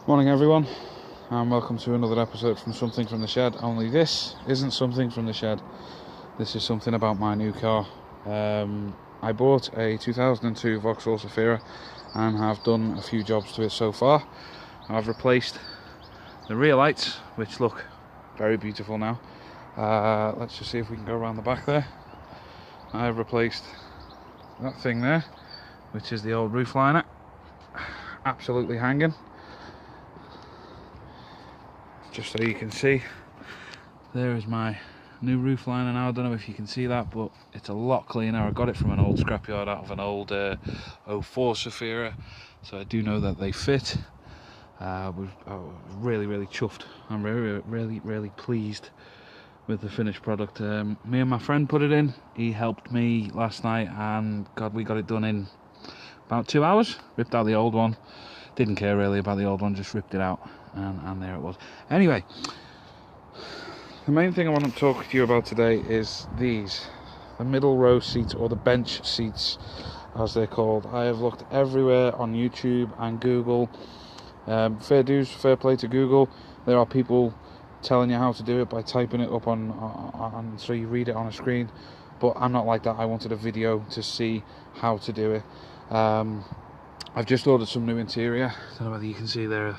Morning everyone, and welcome to another episode from Something from the Shed. Only this isn't something from the shed, this is something about my new car. I bought a 2002 Vauxhall Zafira and have done a few jobs to it so far. I've replaced the rear lights, which look very beautiful now. Let's just see if we can go around the back there. I've replaced that thing there, which is the old roof liner, absolutely hanging. Just so you can see, there is my new roof liner now. I don't know if you can see that, but it's a lot cleaner. I got it from an old scrapyard out of an old 04 Zafira, so I do know that they fit. I was really chuffed. I'm really pleased with the finished product. Me and my friend put it in. He helped me last night, and God, we got it done in about 2 hours. Ripped out the old one. Didn't care really about the old one, just ripped it out, and there it was. Anyway, the main thing I want to talk to you about today is these, the middle row seats, or the bench seats as they're called. I have looked everywhere on YouTube and Google. Fair dues, fair play to Google. There are people telling you how to do it by typing it up on so you read it on a screen, but I'm not like that. I wanted a video to see how to do it. I've just ordered some new interior. Don't know whether you can see there.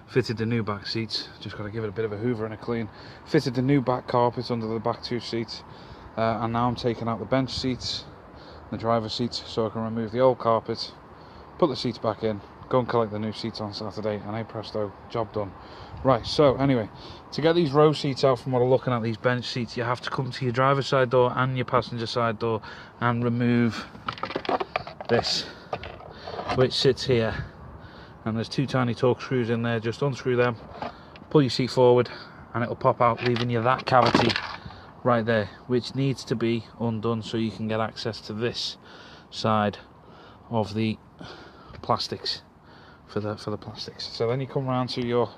Fitted the new back seats. Just got to give it a bit of a hoover and a clean. Fitted the new back carpet under the back two seats, and now I'm taking out the bench seats, the driver's seats, so I can remove the old carpet, put the seats back in, go and collect the new seats on Saturday, and hey presto, job done. Right, so anyway, to get these row seats out from what I'm looking at, these bench seats, you have to come to your driver's side door and your passenger side door and remove this, which sits here, and there's two tiny torque screws in there. Just unscrew them, pull your seat forward, and it'll pop out, leaving you that cavity right there, which needs to be undone so you can get access to this side of the plastics for the plastics. So then you come around to your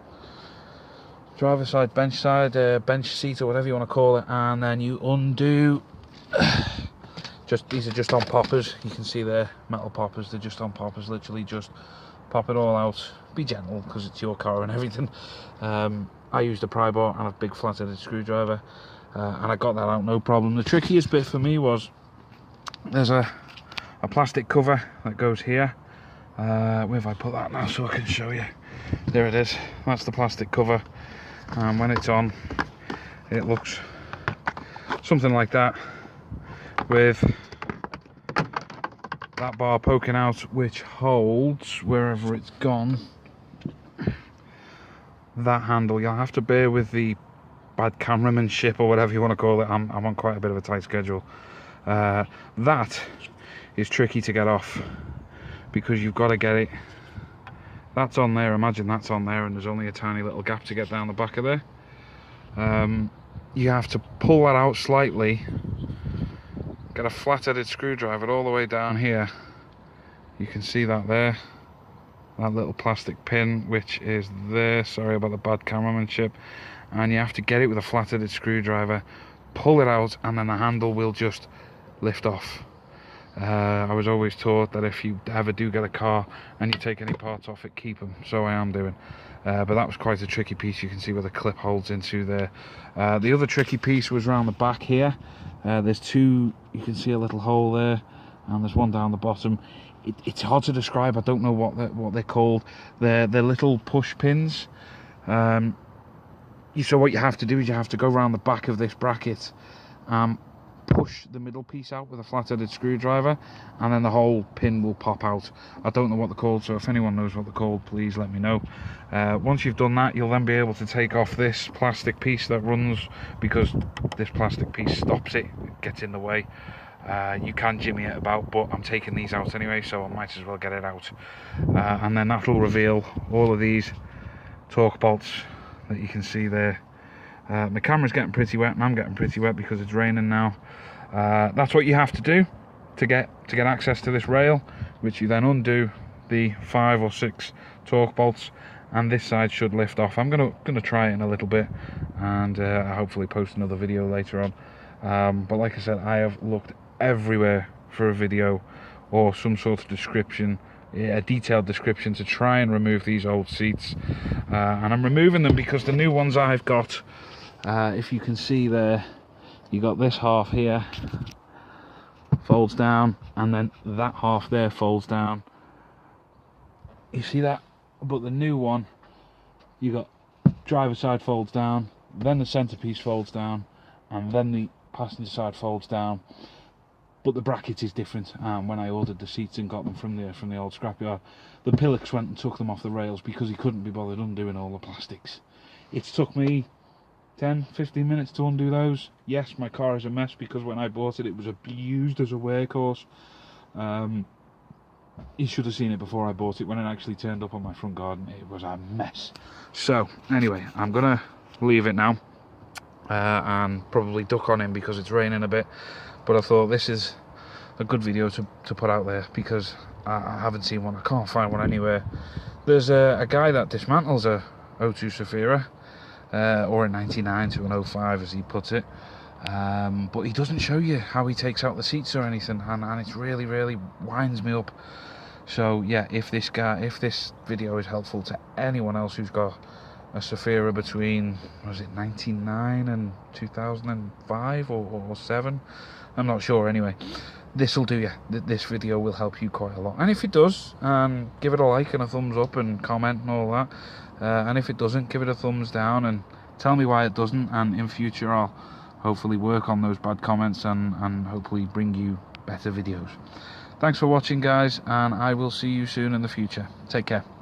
driver's side, bench seat, or whatever you want to call it, and then you undo. These are just on poppers. You can see they're metal poppers. They're just on poppers. Literally just pop it all out. Be gentle because it's your car and everything. I used a pry bar and a big flat-headed screwdriver, and I got that out no problem. The trickiest bit for me was there's a plastic cover that goes here. Where have I put that now so I can show you? There it is. That's the plastic cover, and when it's on, it looks something like that, with that bar poking out, which holds, wherever it's gone, that handle. You'll have to bear with the bad cameramanship, or whatever you want to call it. I'm on quite a bit of a tight schedule. That is tricky to get off, because you've got to get it. That's on there, imagine that's on there, and there's only a tiny little gap to get down the back of there. You have to pull that out slightly, get a flat-headed screwdriver all the way down here. You can see that there, that little plastic pin which is there. Sorry about the bad cameramanship. And you have to get it with a flat-headed screwdriver, pull it out, and then the handle will just lift off. I was always taught that if you ever do get a car and you take any parts off it, keep them. So I am doing. But that was quite a tricky piece. You can see where the clip holds into there. The other tricky piece was around the back here. There's two, you can see a little hole there, and there's one down the bottom. It's hard to describe. I don't know what they're called. They're little push pins. So what you have to do is you have to go around the back of this bracket, push the middle piece out with a flat-headed screwdriver, and then the whole pin will pop out. I don't know what they're called, so if anyone knows what they're called, please let me know. Once you've done that, you'll then be able to take off this plastic piece that runs, because this plastic piece stops it gets in the way. You can jimmy it about, but I'm taking these out anyway, so I might as well get it out. And then that'll reveal all of these torque bolts that you can see there. My camera's getting pretty wet, and I'm getting pretty wet because it's raining now. That's what you have to do to get access to this rail, which you then undo the 5 or 6 torque bolts, and this side should lift off. I'm gonna try it in a little bit, and hopefully post another video later on. But like I said, I have looked everywhere for a video or some sort of description a detailed description to try and remove these old seats, and I'm removing them because the new ones I've got, if you can see there, you got this half here folds down, and then that half there folds down. You see that? But the new one, you got driver side folds down, then the centerpiece folds down, and then the passenger side folds down. But the bracket is different. When I ordered the seats and got them from the old scrapyard, the Pillocks went and took them off the rails because he couldn't be bothered undoing all the plastics. It's took me 10-15 minutes to undo those. Yes, my car is a mess because when I bought it, it was abused as a workhorse. You should have seen it before I bought it. When it actually turned up on my front garden, it was a mess. So anyway, I'm gonna leave it now and probably duck on him because it's raining a bit, but I thought this is a good video to put out there because I haven't seen one. I can't find one anywhere. There's a guy that dismantles a 02 Zafira, or a 99 to an 05 as he puts it, but he doesn't show you how he takes out the seats or anything, and it really winds me up. So yeah, if this video is helpful to anyone else who's got a Zafira between, was it 99 and 2005 or 7, I'm not sure. Anyway, this will do you. This video will help you quite a lot, and if it does, give it a like and a thumbs up and comment and all that, and if it doesn't, give it a thumbs down and tell me why it doesn't, and in future I'll hopefully work on those bad comments and hopefully bring you better videos. Thanks for watching, guys, and I will see you soon in the future. Take care.